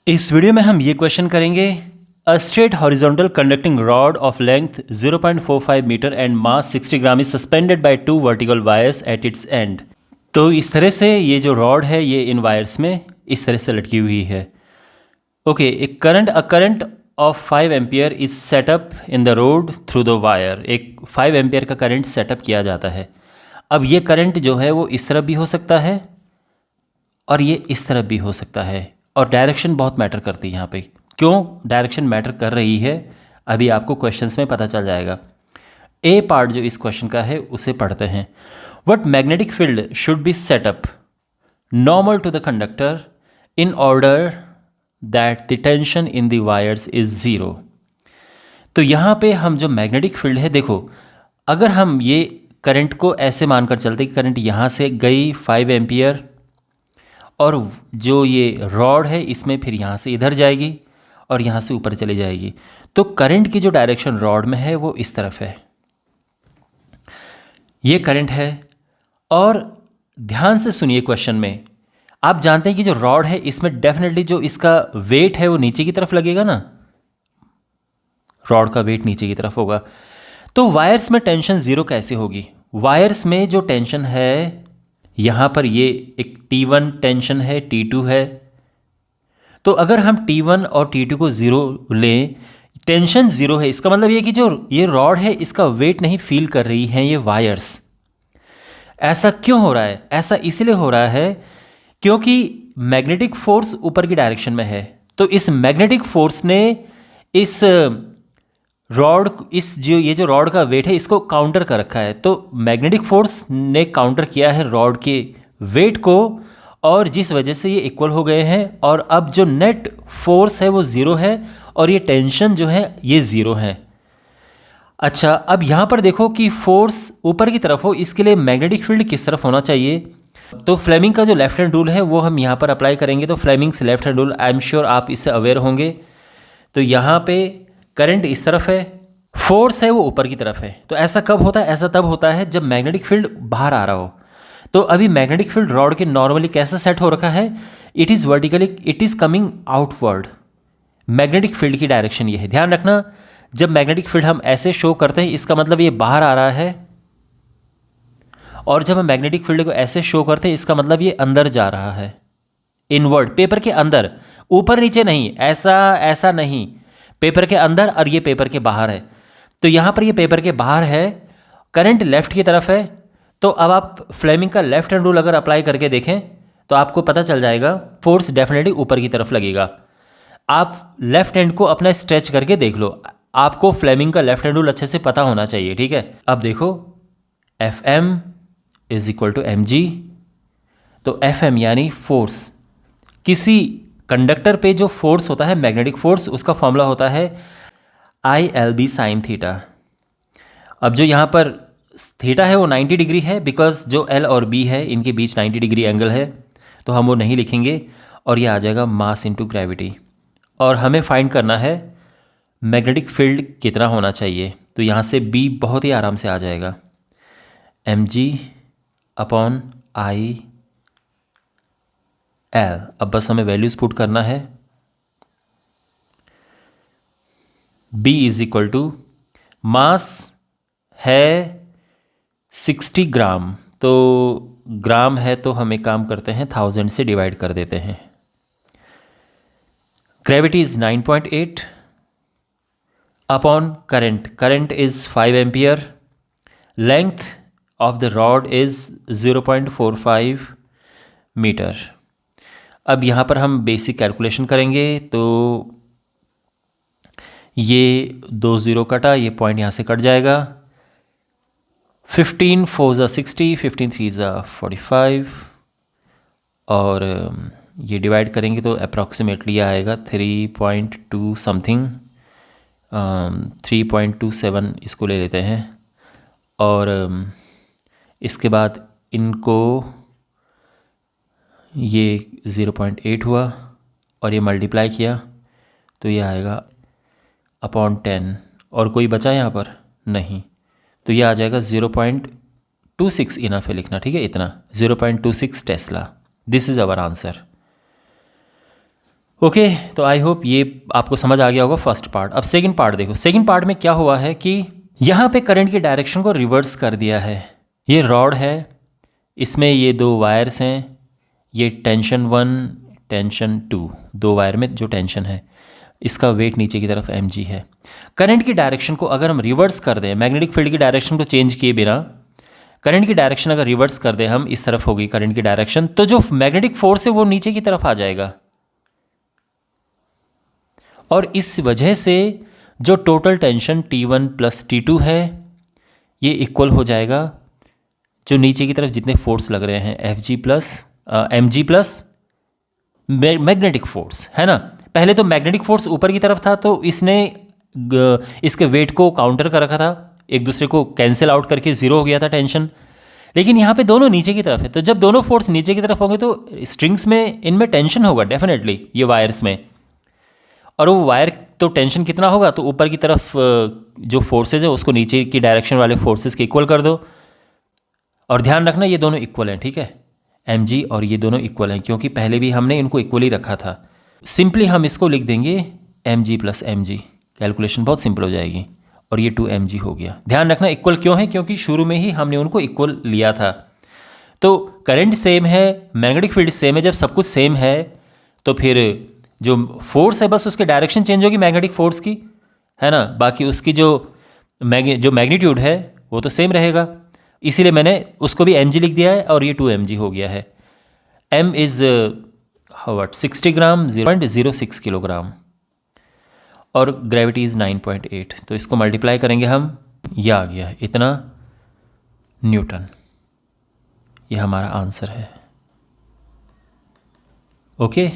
इस वीडियो में हम ये क्वेश्चन करेंगे। A straight horizontal conducting rod of length 0.45 metre and mass 60 gram is suspended by 2 vertical wires at its end. तो इस तरह से ये जो रॉड है ये इन वायर्स में इस तरह से लटकी हुई है। Okay, a current of 5 ampere is setup in the road through the wire. एक 5 एम्पियर का करंट सेटअप किया जाता है। अब ये करंट जो है वो इस तरफ भी हो सकता है और ये इस तरफ भी हो सकता है, और डायरेक्शन बहुत मैटर करती है यहाँ पे। क्यों डायरेक्शन मैटर कर रही है अभी आपको क्वेश्चंस में पता चल जाएगा। ए पार्ट जो इस क्वेश्चन का है उसे पढ़ते हैं। What magnetic field should be set up normal to the conductor in order that the tension in the wires is zero. तो यहाँ पे हम जो मैग्नेटिक फील्ड है, देखो अगर हम ये करंट को ऐसे मानकर चलते कि करंट यहाँ से गई 5 एम्पियर और जो ये रॉड है इसमें फिर यहाँ से इधर जाएगी और यहाँ से ऊपर चली जाएगी, तो करंट की जो डायरेक्शन रॉड में है वो इस तरफ है। ये करंट है। और ध्यान से सुनिए, क्वेश्चन में आप जानते हैं कि जो रॉड है इसमें डेफिनेटली जो इसका वेट है वो नीचे की तरफ लगेगा ना, रॉड का वेट नीचे की तरफ होगा। तो वायर्स में टेंशन ज़ीरो कैसे होगी? वायर्स में जो टेंशन है यहाँ पर ये एक T1 टेंशन है, T2 है। तो अगर हम T1 और T2 को ज़ीरो लें, टेंशन ज़ीरो है, इसका मतलब ये कि जो ये रॉड है इसका वेट नहीं फील कर रही हैं ये वायर्स। ऐसा क्यों हो रहा है? ऐसा इसलिए हो रहा है क्योंकि मैग्नेटिक फोर्स ऊपर की डायरेक्शन में है। तो इस मैग्नेटिक फोर्स ने इस रॉड, ये जो रॉड का वेट है इसको काउंटर कर रखा है। तो मैग्नेटिक फोर्स ने काउंटर किया है रॉड के वेट को, और जिस वजह से ये इक्वल हो गए हैं। और अब जो नेट फोर्स है वो ज़ीरो है और ये टेंशन जो है ये ज़ीरो है। अच्छा, अब यहाँ पर देखो कि फोर्स ऊपर की तरफ हो, इसके लिए मैग्नेटिक फील्ड किस तरफ होना चाहिए? तो फ्लेमिंग का जो लेफ्ट हैंड रूल है वो हम यहाँ पर अप्लाई करेंगे। तो Fleming's left hand rule, I am sure आप इससे अवेयर होंगे। तो यहाँ पे करंट इस तरफ है, फोर्स है वो ऊपर की तरफ है। तो ऐसा कब होता है? ऐसा तब होता है जब मैग्नेटिक फील्ड बाहर आ रहा हो। तो अभी मैग्नेटिक फील्ड रॉड के नॉर्मली कैसा सेट हो रखा है? It is vertically, it is coming outward. Magnetic field की डायरेक्शन ये है। ध्यान रखना, जब मैग्नेटिक फील्ड हम ऐसे शो करते हैं इसका मतलब ये बाहर आ रहा है, और जब हम मैग्नेटिक फील्ड को ऐसे शो करते हैं इसका मतलब ये अंदर जा रहा है, इनवर्ड, पेपर के अंदर, ऊपर नीचे नहीं, ऐसा नहीं, पेपर के अंदर और ये पेपर के बाहर है। तो यहाँ पर ये पेपर के बाहर है, करंट लेफ्ट की तरफ है। तो अब आप फ्लेमिंग का लेफ्ट हैंड रूल अगर अप्लाई करके देखें तो आपको पता चल जाएगा फोर्स डेफिनेटली ऊपर की तरफ लगेगा। आप लेफ्ट हैंड को अपना स्ट्रेच करके देख लो, आपको फ्लेमिंग का लेफ्ट हैंड रूल अच्छे से पता होना चाहिए, ठीक है। अब देखो Fm is equal to mg। तो Fm यानी फोर्स, किसी कंडक्टर पे जो फोर्स होता है मैग्नेटिक फोर्स, उसका फॉर्मूला होता है ILB साइन थीटा। अब जो यहाँ पर थीटा है वो 90 डिग्री है, बिकॉज जो L और B है इनके बीच 90 डिग्री एंगल है, तो हम वो नहीं लिखेंगे। और ये आ जाएगा मास इनटू ग्रेविटी। और हमें फाइंड करना है मैग्नेटिक फील्ड कितना होना चाहिए। तो यहाँ से B बहुत ही आराम से आ जाएगा, mg अपॉन IL। अब बस हमें वैल्यूज पुट करना है। B इज इक्वल टू, मास है 60 ग्राम, तो ग्राम है तो हम एक काम करते हैं 1000 से डिवाइड कर देते हैं। Gravity is 9.8 upon current is 5 ampere, length of the rod is 0.45 metre. अब यहाँ पर हम बेसिक कैलकुलेशन करेंगे। तो ये 2 0 कटा, ये पॉइंट यहाँ से कट जाएगा। 15 4 ज़ा 60, 15 3 ज़ा 45, और ये डिवाइड करेंगे तो अप्रॉक्सीमेटली आएगा 3.2 समथिंग, 3.27 इसको ले लेते हैं। और इसके बाद इनको, ये 0.8 हुआ और ये मल्टीप्लाई किया तो ये आएगा अपॉन 10, और कोई बचा यहाँ पर नहीं, तो ये आ जाएगा 0.26 इनफ है लिखना, ठीक है, इतना 0.26 tesla. This is our answer. Okay तो आई होप ये आपको समझ आ गया होगा फर्स्ट पार्ट। अब सेकंड पार्ट देखो। सेकंड पार्ट में क्या हुआ है कि यहाँ पे करंट की डायरेक्शन को रिवर्स कर दिया है। ये रॉड है, इसमें ये दो वायर्स हैं, ये टेंशन 1 टेंशन 2, दो वायर में जो टेंशन है, इसका वेट नीचे की तरफ mg है। करंट की डायरेक्शन को अगर हम रिवर्स कर दें, मैग्नेटिक फील्ड की डायरेक्शन को चेंज किए बिना करंट की डायरेक्शन अगर रिवर्स कर दें हम, इस तरफ होगी करंट की डायरेक्शन, तो जो मैग्नेटिक फोर्स है वो नीचे की तरफ आ जाएगा। और इस वजह से जो total tension T1 plus T2 है ये इक्वल हो जाएगा जो नीचे की तरफ जितने फोर्स लग रहे हैं Fg plus mg plus magnetic force, है ना। पहले तो मैग्नेटिक फोर्स ऊपर की तरफ था तो इसने इसके वेट को काउंटर कर रखा था, एक दूसरे को कैंसिल आउट करके ज़ीरो हो गया था टेंशन। लेकिन यहाँ पे दोनों नीचे की तरफ है, तो जब दोनों फोर्स नीचे की तरफ होंगे तो स्ट्रिंग्स में इनमें टेंशन होगा डेफिनेटली, ये वायर्स में। और वो वायर तो टेंशन कितना होगा, तो ऊपर की तरफ जो फोर्सेज है उसको नीचे की डायरेक्शन वाले फोर्सेज के इक्वल कर दो। और ध्यान रखना ये दोनों इक्वल हैं, ठीक है, mg और ये दोनों इक्वल हैं, क्योंकि पहले भी हमने इनको इक्वल ही रखा था। सिंपली हम इसको लिख देंगे mg प्लस mg, कैलकुलेशन बहुत सिंपल हो जाएगी। और ये 2mg हो गया। ध्यान रखना इक्वल क्यों है, क्योंकि शुरू में ही हमने उनको इक्वल लिया था। तो करंट सेम है, मैग्नेटिक फील्ड सेम है, जब सब कुछ सेम है तो फिर जो फोर्स है बस उसकी डायरेक्शन चेंज होगी मैग्नेटिक फोर्स की, है ना, बाकी उसकी जो मैग्नीट्यूड है वो तो सेम रहेगा। इसीलिए मैंने उसको भी mg लिख दिया है और ये 2mg हो गया है। m इज़ 60 ग्राम, 0.06 किलोग्राम, और ग्रेविटी इज़ 9.8, तो इसको मल्टीप्लाई करेंगे हम, यह आ गया इतना न्यूटन। ये हमारा आंसर है। ओके।